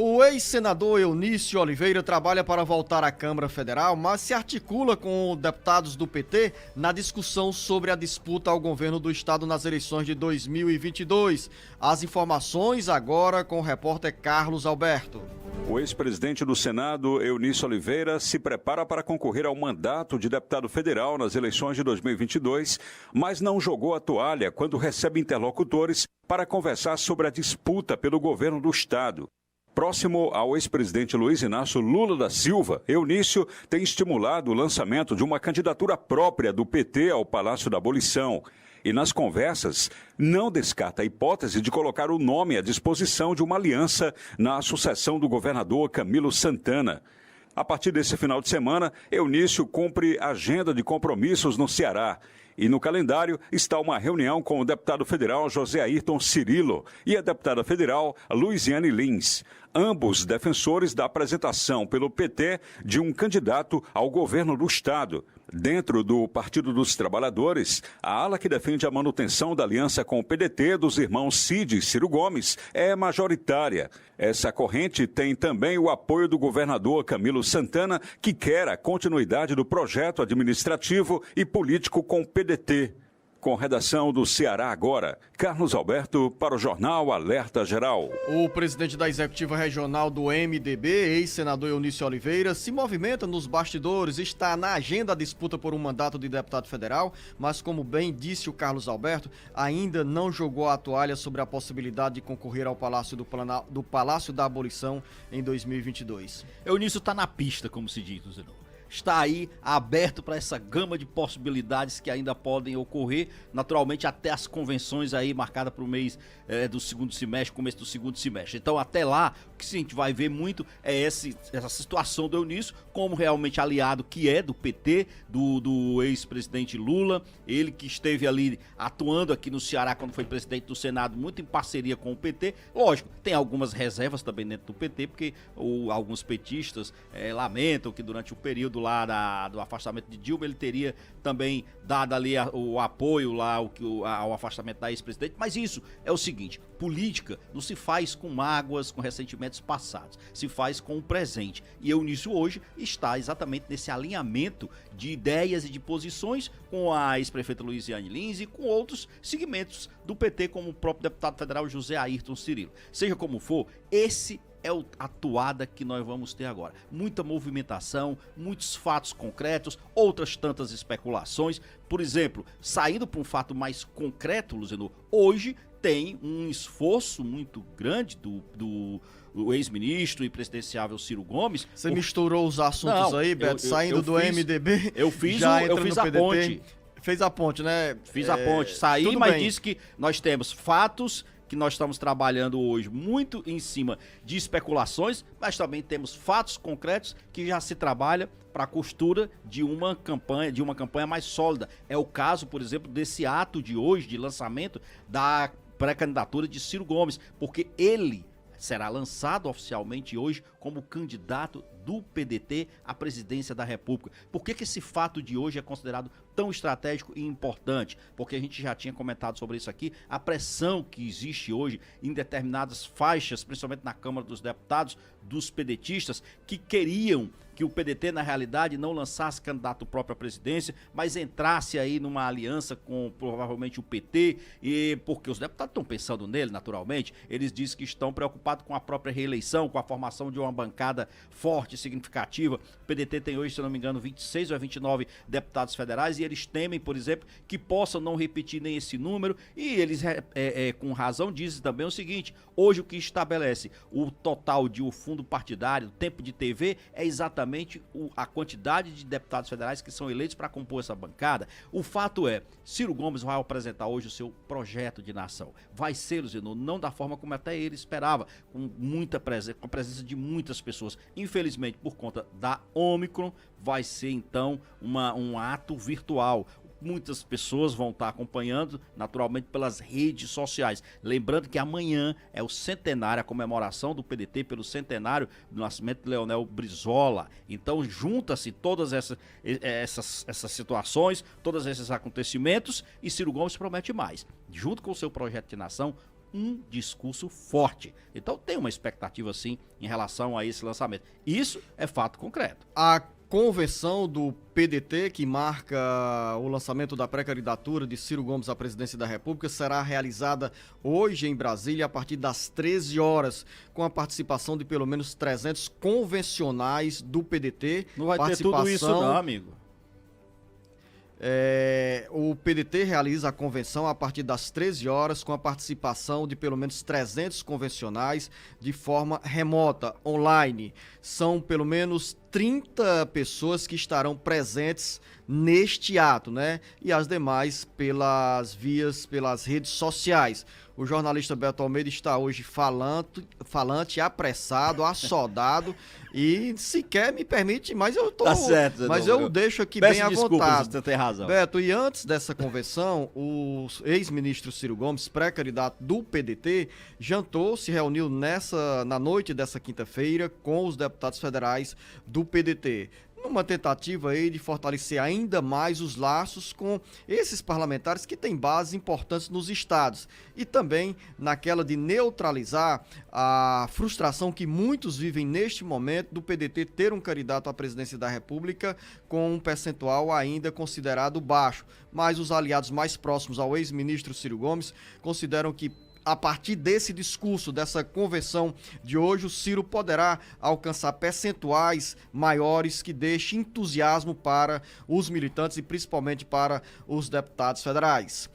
O ex-senador Eunício Oliveira trabalha para voltar à Câmara Federal, mas se articula com deputados do PT na discussão sobre a disputa ao governo do estado nas eleições de 2022. As informações agora com o repórter Carlos Alberto. O ex-presidente do Senado, Eunício Oliveira, se prepara para concorrer ao mandato de deputado federal nas eleições de 2022, mas não jogou a toalha quando recebe interlocutores para conversar sobre a disputa pelo governo do estado. Próximo ao ex-presidente Luiz Inácio Lula da Silva, Eunício tem estimulado o lançamento de uma candidatura própria do PT ao Palácio da Abolição. E nas conversas, não descarta a hipótese de colocar o nome à disposição de uma aliança na sucessão do governador Camilo Santana. A partir desse final de semana, Eunício cumpre agenda de compromissos no Ceará. E no calendário está uma reunião com o deputado federal José Ayrton Cirilo e a deputada federal Luiziane Lins, ambos defensores da apresentação pelo PT de um candidato ao governo do estado. Dentro do Partido dos Trabalhadores, a ala que defende a manutenção da aliança com o PDT dos irmãos Cid e Ciro Gomes é majoritária. Essa corrente tem também o apoio do governador Camilo Santana, que quer a continuidade do projeto administrativo e político com o PDT. Com redação do Ceará Agora, Carlos Alberto para o Jornal Alerta Geral. O presidente da Executiva Regional do MDB, ex-senador Eunício Oliveira, se movimenta nos bastidores, está na agenda a disputa por um mandato de deputado federal, mas como bem disse o Carlos Alberto, ainda não jogou a toalha sobre a possibilidade de concorrer ao Palácio do Palácio da Abolição em 2022. Eunício está na pista, como se diz, Zeno. Está aí aberto para essa gama de possibilidades que ainda podem ocorrer, naturalmente até as convenções aí marcadas para o mês do segundo semestre, começo do segundo semestre. Então até lá, o que a gente vai ver muito é essa situação do Eunício como realmente aliado que é do PT, do ex-presidente Lula, ele que esteve ali atuando aqui no Ceará quando foi presidente do Senado, muito em parceria com o PT. Lógico, tem algumas reservas também dentro do PT, porque alguns petistas lamentam que durante o período lá do afastamento de Dilma, ele teria também dado ali o apoio lá ao afastamento da ex-presidente, mas isso é o seguinte, política não se faz com mágoas, com ressentimentos passados, se faz com o presente, e Eunício hoje está exatamente nesse alinhamento de ideias e de posições com a ex-prefeita Luiziane Lins e com outros segmentos do PT, como o próprio deputado federal José Ayrton Cirilo. Seja como for, esse é a toada que nós vamos ter agora. Muita movimentação, muitos fatos concretos, outras tantas especulações. Por exemplo, saindo para um fato mais concreto, Luziano, hoje tem um esforço muito grande do ex-ministro e presidenciável Ciro Gomes. Você misturou os assuntos aí, Beto, saindo do MDB, eu fiz já a ponte. Fez a ponte, né? Fiz a ponte, saí, mas disse que nós temos fatos que nós estamos trabalhando hoje muito em cima de especulações, mas também temos fatos concretos que já se trabalha para a costura de uma campanha mais sólida. É o caso, por exemplo, desse ato de hoje, de lançamento da pré-candidatura de Ciro Gomes, porque ele será lançado oficialmente hoje como candidato do PDT à presidência da República. Por que esse fato de hoje é considerado tão estratégico e importante? Porque a gente já tinha comentado sobre isso aqui, a pressão que existe hoje em determinadas faixas, principalmente na Câmara dos Deputados, dos pedetistas, que queriam que o PDT, na realidade, não lançasse candidato próprio à presidência, mas entrasse aí numa aliança com, provavelmente, o PT, e porque os deputados estão pensando nele, naturalmente, eles dizem que estão preocupados com a própria reeleição, com a formação de uma bancada forte, significativa. O PDT tem hoje, se não me engano, 26 ou 29 deputados federais, e eles temem, por exemplo, que possam não repetir nem esse número, e eles, com razão, dizem também o seguinte: hoje o que estabelece o total de o fundo partidário, o tempo de TV, é exatamente a quantidade de deputados federais que são eleitos para compor essa bancada. O fato é, Ciro Gomes vai apresentar hoje o seu projeto de nação. Vai ser, Luziano, não da forma como até ele esperava, com a presença de muitas pessoas. Infelizmente, por conta da Ômicron, vai ser então um ato virtual. Muitas pessoas vão estar acompanhando, naturalmente, pelas redes sociais. Lembrando que amanhã é o centenário, a comemoração do PDT pelo centenário do nascimento de Leonel Brizola. Então, junta-se todas essas situações, todos esses acontecimentos, e Ciro Gomes promete mais. Junto com o seu projeto de nação, um discurso forte. Então tem uma expectativa sim em relação a esse lançamento. Isso é fato concreto. A convenção do PDT, que marca o lançamento da pré-candidatura de Ciro Gomes à presidência da República, será realizada hoje em Brasília a partir das 13 horas, com a participação de pelo menos 300 convencionais do PDT. Não vai ter tudo isso não, amigo. O PDT realiza a convenção a partir das 13 horas, com a participação de pelo menos 300 convencionais de forma remota, online. São pelo menos 30 pessoas que estarão presentes neste ato, né? E as demais pelas redes sociais. O jornalista Beto Almeida está hoje falante, apressado, assodado e sequer me permite, mas eu tô, tá certo, mas eu deixo aqui bem à vontade. Você tem razão. Beto, e antes dessa convenção, o ex-ministro Ciro Gomes, pré-candidato do PDT, se reuniu na noite dessa quinta-feira com os deputados federais do PDT, numa tentativa aí de fortalecer ainda mais os laços com esses parlamentares que têm bases importantes nos estados e também naquela de neutralizar a frustração que muitos vivem neste momento do PDT ter um candidato à presidência da República com um percentual ainda considerado baixo. Mas os aliados mais próximos ao ex-ministro Ciro Gomes consideram que a partir desse discurso, dessa convenção de hoje, o Ciro poderá alcançar percentuais maiores que deixem entusiasmo para os militantes e principalmente para os deputados federais.